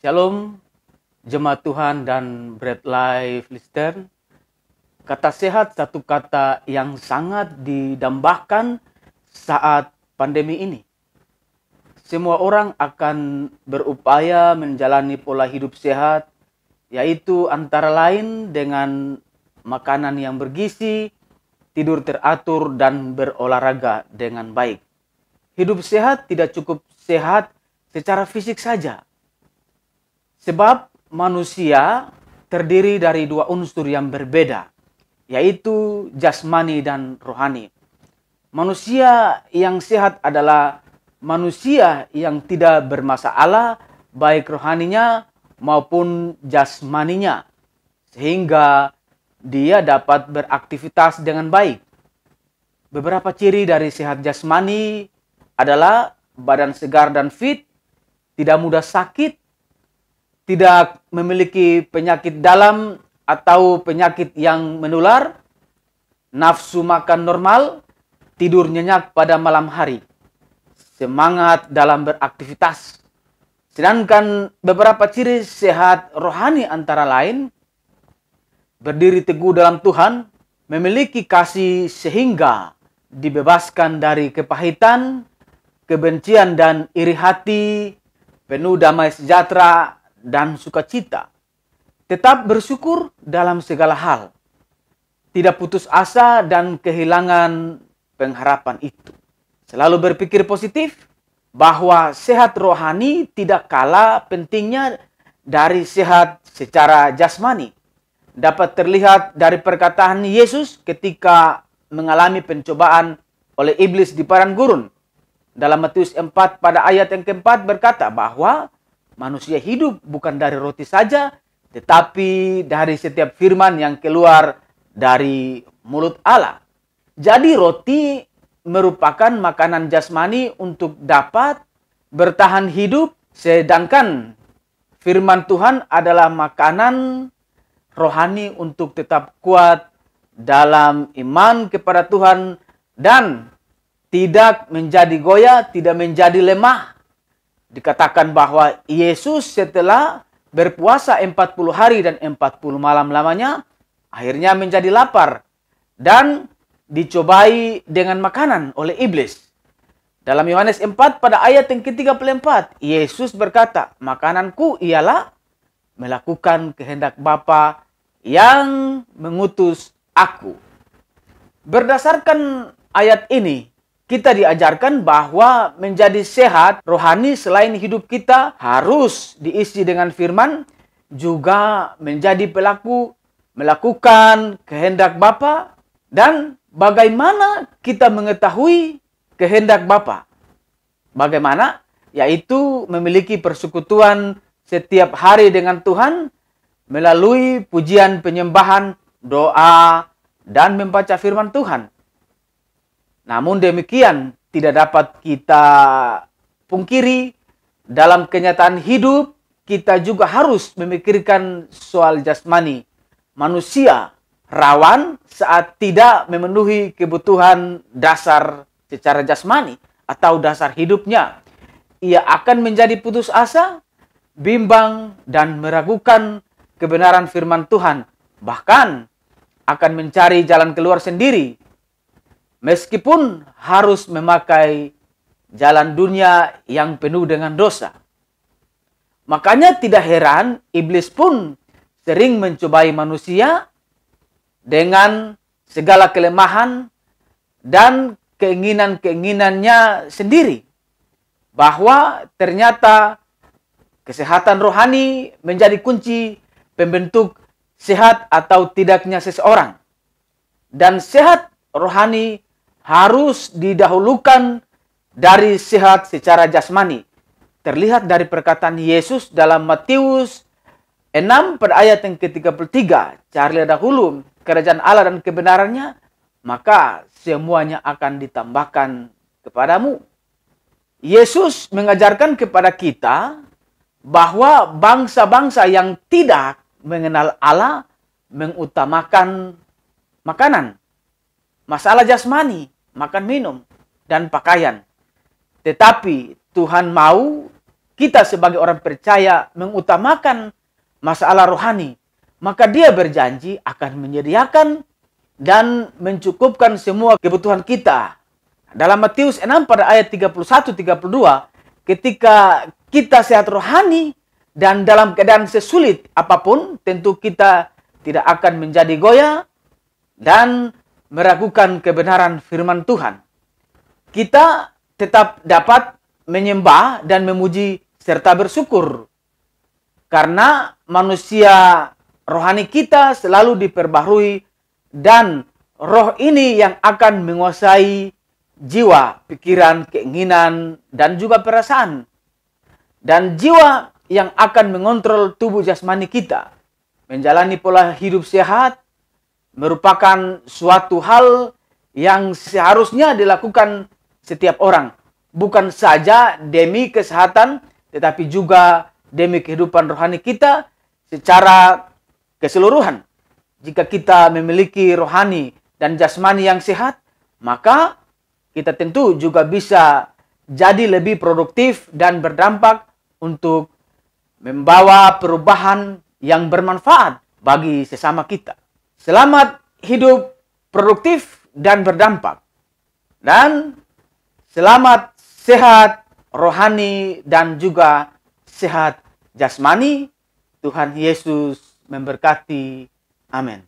Shalom, jemaat Tuhan dan Bread Life Lister. Kata sehat satu kata yang sangat didambakan saat pandemi ini. Semua orang akan berupaya menjalani pola hidup sehat, yaitu antara lain dengan makanan yang bergizi, tidur teratur, dan berolahraga dengan baik. Hidup sehat tidak cukup sehat secara fisik saja. Sebab manusia terdiri dari dua unsur yang berbeda, yaitu jasmani dan rohani. Manusia yang sehat adalah manusia yang tidak bermasalah baik rohaninya maupun jasmaninya, sehingga dia dapat beraktivitas dengan baik. Beberapa ciri dari sehat jasmani adalah badan segar dan fit, tidak mudah sakit, tidak memiliki penyakit dalam atau penyakit yang menular, nafsu makan normal, tidur nyenyak pada malam hari, semangat dalam beraktivitas. Sedangkan beberapa ciri sehat rohani antara lain, berdiri teguh dalam Tuhan, memiliki kasih sehingga dibebaskan dari kepahitan, kebencian dan iri hati, penuh damai sejahtera dan sukacita. Tetap bersyukur dalam segala hal. Tidak putus asa dan kehilangan pengharapan itu. Selalu berpikir positif bahwa sehat rohani tidak kalah pentingnya dari sehat secara jasmani. Dapat terlihat dari perkataan Yesus ketika mengalami pencobaan oleh iblis di padang gurun. Dalam Matius 4 pada ayat yang keempat berkata bahwa manusia hidup bukan dari roti saja, tetapi dari setiap firman yang keluar dari mulut Allah. Jadi roti merupakan makanan jasmani untuk dapat bertahan hidup, sedangkan firman Tuhan adalah makanan rohani untuk tetap kuat dalam iman kepada Tuhan dan tidak menjadi goyah, tidak menjadi lemah. Dikatakan bahwa Yesus setelah berpuasa 40 hari dan 40 malam lamanya, akhirnya menjadi lapar dan dicobai dengan makanan oleh iblis. Dalam Yohanes 4 pada ayat yang ke-34, Yesus berkata, "Makananku ialah melakukan kehendak Bapa yang mengutus aku." Berdasarkan ayat ini, kita diajarkan bahwa menjadi sehat rohani selain hidup kita harus diisi dengan firman, juga menjadi pelaku melakukan kehendak Bapa. Dan bagaimana kita mengetahui kehendak Bapa? Bagaimana? Yaitu memiliki persekutuan setiap hari dengan Tuhan melalui pujian, penyembahan, doa, dan membaca firman Tuhan. Namun demikian tidak dapat kita pungkiri, dalam kenyataan hidup kita juga harus memikirkan soal jasmani. Manusia rawan saat tidak memenuhi kebutuhan dasar secara jasmani atau dasar hidupnya. Ia akan menjadi putus asa, bimbang, dan meragukan kebenaran firman Tuhan. Bahkan akan mencari jalan keluar sendiri, meskipun harus memakai jalan dunia yang penuh dengan dosa. Makanya tidak heran iblis pun sering mencobai manusia dengan segala kelemahan dan keinginan-keinginannya sendiri. Bahwa ternyata kesehatan rohani menjadi kunci pembentuk sehat atau tidaknya seseorang. Dan sehat rohani harus didahulukan dari sehat secara jasmani. Terlihat dari perkataan Yesus dalam Matius 6 pada ayat yang ke-33. Carilah dahulu kerajaan Allah dan kebenarannya, maka semuanya akan ditambahkan kepadamu. Yesus mengajarkan kepada kita bahwa bangsa-bangsa yang tidak mengenal Allah mengutamakan makanan, masalah jasmani, makan minum, dan pakaian. Tetapi Tuhan mau kita sebagai orang percaya mengutamakan masalah rohani, maka Dia berjanji akan menyediakan dan mencukupkan semua kebutuhan kita. Dalam Matius 6 pada ayat 31-32, ketika kita sehat rohani dan dalam keadaan sesulit apapun, tentu kita tidak akan menjadi goyah dan meragukan kebenaran firman Tuhan. Kita tetap dapat menyembah dan memuji serta bersyukur. Karena manusia rohani kita selalu diperbaharui dan roh ini yang akan menguasai jiwa, pikiran, keinginan, dan juga perasaan. Dan jiwa yang akan mengontrol tubuh jasmani kita. Menjalani pola hidup sehat merupakan suatu hal yang seharusnya dilakukan setiap orang. Bukan saja demi kesehatan, tetapi juga demi kehidupan rohani kita secara keseluruhan. Jika kita memiliki rohani dan jasmani yang sehat, maka kita tentu juga bisa jadi lebih produktif dan berdampak untuk membawa perubahan yang bermanfaat bagi sesama kita. Selamat hidup produktif dan berdampak. Dan selamat sehat rohani dan juga sehat jasmani. Tuhan Yesus memberkati. Amin.